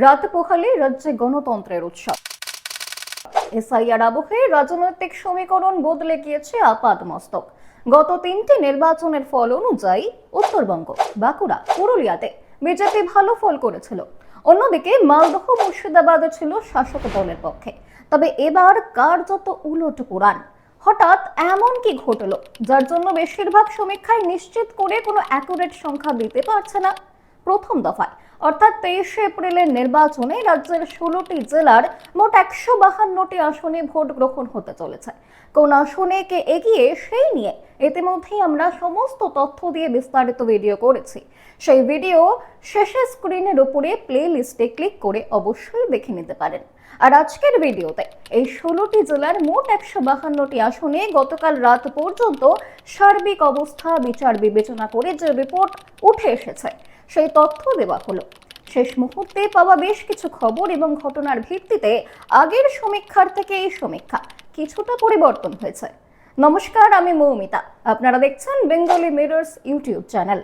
রাত পোহালে রাজ্যে গণতন্ত্রের উৎসব। এসআইআর আবহে রাজনৈতিক সমীকরণ বদলে গিয়েছে আপাদমস্তক। গত 3টি নির্বাচনের ফল অনুযায়ী উত্তরবঙ্গ, বাঁকুড়া, পুরুলিয়াতে বিজেপি ভালো ফল করেছিল। অন্যদিকে মালদহ, মুর্শিদাবাদে ছিল শাসক দলের পক্ষে। তবে এবার কার্যত উলট পুরাণ। হঠাৎ এমন কি ঘটলো যার জন্য বেশিরভাগ সমীক্ষায় নিশ্চিত করে কোনো অ্যাকুরেট সংখ্যা দিতে পারছে না? প্রথম দফায় অর্থাৎ 23শে এপ্রিলের নির্বাচনে রাজ্যের 16টি জেলার মোট 152টি আসনে ভোট গ্রহণ হতে চলেছে। কোন আসনে কে এগিয়ে সেই নিয়ে ইতিমধ্যেই আমরা সমস্ত তথ্য দিয়ে বিস্তারিত ভিডিও করেছি। সেই ভিডিও শেষে স্ক্রিনের উপরে প্লে লিস্টে ক্লিক করে অবশ্যই দেখে নিতে পারেন। আর আজকের ভিডিওতে এই 16টি জেলার মোট 152টি আসনে গতকাল রাত পর্যন্ত সার্বিক অবস্থা বিচার বিবেচনা করে যে রিপোর্ট উঠে এসেছে সেই তথ্য দেওয়া হলো। শেষ মুহূর্তে পাওয়া বেশ কিছু খবর এবং ঘটনার ভিত্তিতে আগের সমীক্ষার থেকে এই সমীক্ষা কিছুটা পরিবর্তন হয়েছে। নমস্কার, আমি মৌমিতা, আপনারা দেখছেন বেঙ্গলি মিরর্স ইউটিউব চ্যানেল।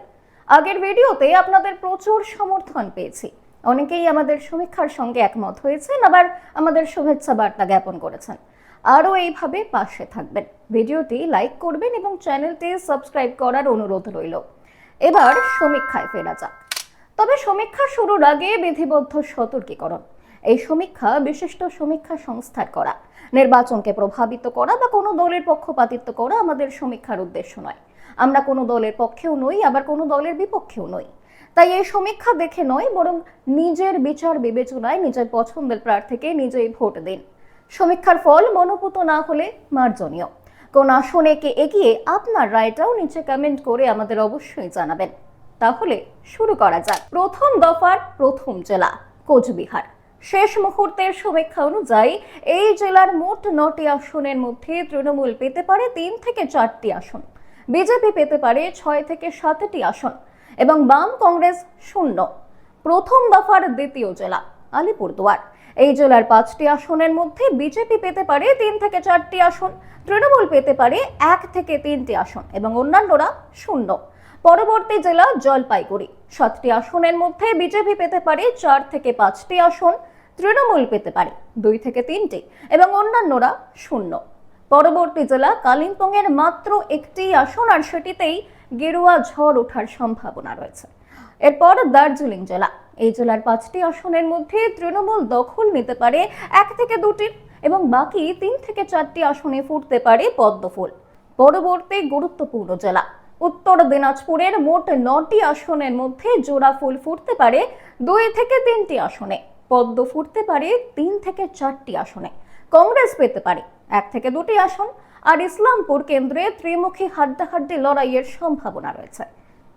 আগের ভিডিওতে আপনাদের প্রচুর সমর্থন পেয়েছি। অনেকেই আমাদের সমীক্ষার সঙ্গে একমত হয়েছেন, আবার আমাদের শুভেচ্ছা বার্তা জ্ঞাপন করেছেন। আরও এইভাবে পাশে থাকবেন, ভিডিওটি লাইক করবেন এবং চ্যানেলটি সাবস্ক্রাইব করার অনুরোধ রইল। এবার সমীক্ষায় ফেরা যাক। তবে সমীক্ষা শুরুর আগে বিধিবদ্ধ সতর্কীকরণ। এই সমীক্ষা বিশিষ্ট সমীক্ষা সংস্থার করা। নির্বাচনকে প্রভাবিত করা বা কোনো দলের পক্ষপাতিত্ব করা আমাদের সমীক্ষার উদ্দেশ্য নয়। আমরা কোনো দলের পক্ষেও নই, আবার কোনো দলের বিপক্ষেও নই। তাই এই সমীক্ষা দেখে নয়, বরং নিজের বিচার বিবেচনায় নিজের পছন্দের প্রার্থীকে নিজেই ভোট দিন। সমীক্ষার ফল মনোপুত না হলে মার্জনীয়। কোন আসনে কে এগিয়ে আপনার রায়টাও নিচে কমেন্ট করে আমাদের অবশ্যই জানাবেন। তাহলে শুরু করা যাক। প্রথম দফার প্রথম জেলা কোচবিহার। শেষ মুহূর্তের সমীক্ষা অনুযায়ী এই জেলার মোট 9টি আসনের মধ্যে তৃণমূল পেতে পারে 3 থেকে 4টি আসন, বিজেপি পেতে পারে 6 থেকে 7টি আসন এবং বাম কংগ্রেস 0। প্রথম দফার দ্বিতীয় জেলা আলিপুরদুয়ার। এই জেলার 5টি আসনের মধ্যে বিজেপি পেতে পারে 3 থেকে 4টি আসন, তৃণমূল পেতে পারে 1 থেকে 3টি আসন এবং অন্যান্যরা 0। পরবর্তী জেলা জলপাইগুড়ি। 7টি আসনের মধ্যে বিজেপি পেতে পারে 4 থেকে 5টি আসন, তৃণমূল পেতে পারে 2 থেকে 3টি এবং অন্যান্যরা 0। পরবর্তী জেলা কালিম্পং এর মাত্র একটি আসন, আর সেটিতেই গেরুয়া ঝড় ওঠার সম্ভাবনা রয়েছে। এরপর দার্জিলিং জেলা। এই জেলার 5টি আসনের মধ্যে তৃণমূল দখল নিতে পারে 1 থেকে 2টি এবং বাকি 3 থেকে 4টি আসনে ফুটতে পারে পদ্মফুল। পরবর্তী গুরুত্বপূর্ণ জেলা উত্তর দিনাজপুরের মোট 9টি আসনের মধ্যে জোড়া ফুল ফুটতে পারে 2 থেকে 3টি আসনে, পদ্ম ফুটতে পারে 3 থেকে 4টি আসনে, কংগ্রেস পেতে পারে 1 থেকে 2টি আসন, আর ইসলামপুর কেন্দ্রে ত্রিমুখী হাড্ডাহাড্ডি লড়াইয়ের সম্ভাবনা রয়েছে।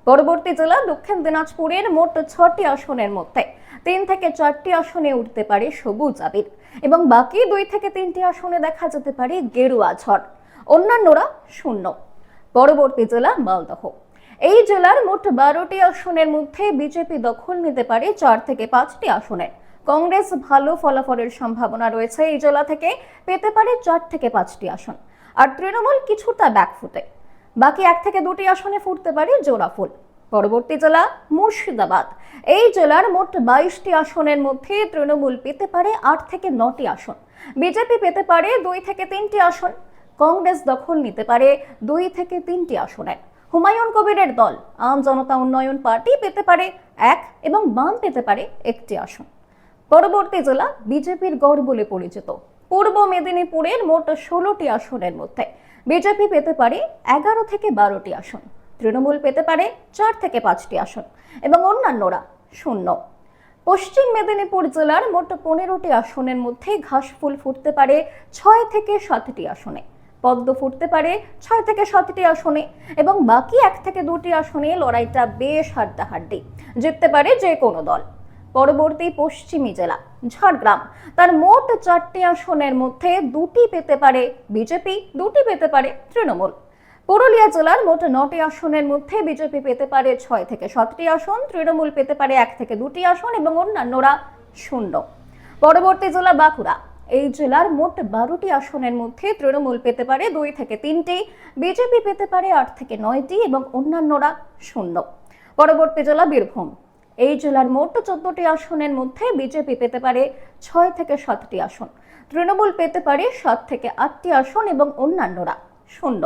পরবর্তী জেলা দক্ষিণ দিনাজপুরের মোট 6টি আসনের মধ্যে 3 থেকে 4টি আসনে উঠতে পারে সবুজ আবির এবং বাকি 2 থেকে 3টি আসনে দেখা যেতে পারে গেরুয়া ঝড়, অন্যান্যরা 0। পরবর্তী জেলা মালদহ। এই জেলার মোট 12টি আসনের মধ্যে বিজেপি দখল নিতে পারে 4 থেকে 5টি আসনে, কংগ্রেস ভালো ফলাফলের সম্ভাবনা রয়েছে। এই জেলা থেকে পেতে পারে 4 থেকে 5টি আসন, আর তৃণমূল কিছুটা ব্যাকফুটে, বাকি 1 থেকে 2টি আসনে ফুটতে পারে জোড়া ফুল। পরবর্তী জেলা মুর্শিদাবাদ। এই জেলার মোট 22টি আসনের মধ্যে তৃণমূল পেতে পারে 8 থেকে 9টি আসন, বিজেপি পেতে পারে 2 থেকে 3টি আসন, কংগ্রেস দখল নিতে পারে 2 থেকে 3টি আসনের। হুমায়ুন কবিরের দল আম জনতা উন্নয়ন পার্টি পেতে পারে 1 এবং বাম পেতে পারে 1টি আসন। পরবর্তী জেলা বিজেপির গড় বলে পরিচিত পূর্ব মেদিনীপুরের মোট 16টি আসনের মধ্যে বিজেপি পেতে পারে 11 থেকে 12টি আসন, তৃণমূল পেতে পারে 4 থেকে 5টি আসন এবং অন্যান্যরা 0। পশ্চিম মেদিনীপুর জেলার মোট 15টি আসনের মধ্যে ঘাসফুল ফুটতে পারে 6 থেকে 7টি আসনে, পদ্ম ফুটতে পারে 6 থেকে 7টি আসনে এবং বাকি 1 থেকে 2টি আসনে লড়াইটা বেশ হাড্ডাহাড্ডি, জিততে পারে যে কোনো দল। পরবর্তী পশ্চিমী জেলা ঝাড়গ্রাম। তার মোট 4টি আসনের মধ্যে 2টি পেতে পারে বিজেপি, 2টি পেতে পারে তৃণমূল। পুরুলিয়া জেলার মোট 9টি আসনের মধ্যে বিজেপি পেতে পারে 6 থেকে 7টি আসন, তৃণমূল পেতে পারে 1 থেকে 2টি আসন এবং অন্যান্যরা 0। পরবর্তী জেলা বাঁকুড়া। এই জেলার মোট 12টি আসনের মধ্যে তৃণমূল পেতে পারে 2 থেকে 3টি, বিজেপি পেতে পারে 8 থেকে 9টি এবং অন্যান্যরা 0। পরবর্তী জেলা বীরভূম। এই জেলার মোট 14টি আসনের মধ্যে বিজেপি পেতে পারে 6 থেকে 7টি আসন, তৃণমূল পেতে পারে 7 থেকে 8টি আসন এবং অন্যান্যরা শূন্য।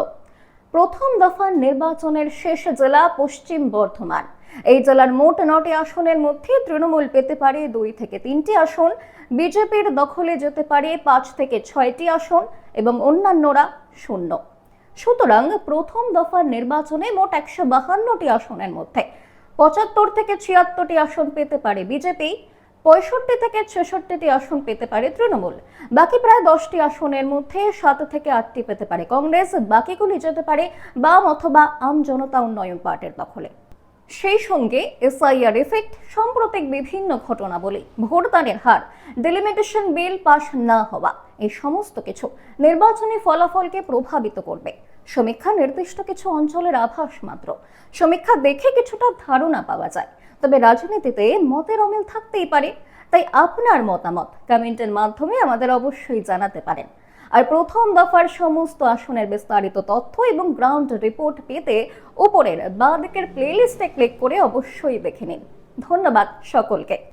প্রথম দফার নির্বাচনের শেষ জেলা পশ্চিম বর্ধমান। এই জেলার মোট 9টি আসনের মধ্যে তৃণমূল পেতে পারে 2 থেকে 3টি আসন, বিজেপির দখলে যেতে পারে 5 থেকে 6টি আসন এবং অন্যান্যরা শূন্য। সুতরাং প্রথম দফার নির্বাচনে মোট 152টি আসনের মধ্যে 75 থেকে 76টি আসন পেতে পারে বিজেপি, 65 থেকে 66টি আসন পেতে পারে তৃণমূল। বাকি প্রায় 10টি আসনের মধ্যে 7 থেকে 8টি পেতে পারে কংগ্রেস, বাকিগুলি যেতে পারে বাম অথবা আম জনতা উন্নয়ন পার্টির দখলে। সেই সঙ্গে এসআইআর এফেক্ট, সাম্প্রতিক বিভিন্ন ঘটনাবলী, ভোটদানের হার, ডিলিমিটেশন বিল পাস না হওয়া, এই সমস্ত কিছু নির্বাচনী ফলাফলকে প্রভাবিত করবে। সমীক্ষা নির্দিষ্ট কিছু অঞ্চলের আভাস মাত্র, সমীক্ষা দেখে কিছুটা ধারণা পাওয়া যায়, তবে রাজনীতিতে মতের অমিল থাকতেই পারে। তাই আপনার মতামত কমেন্টের মাধ্যমে আমাদের অবশ্যই জানাতে পারেন। আর প্রথম দফার সমস্ত আসনের বিস্তারিত তথ্য এবং গ্রাউন্ড রিপোর্ট পেতে উপরের বাঁ দিকের প্লেলিস্টে ক্লিক করে অবশ্যই দেখে নিন। ধন্যবাদ সকলকে।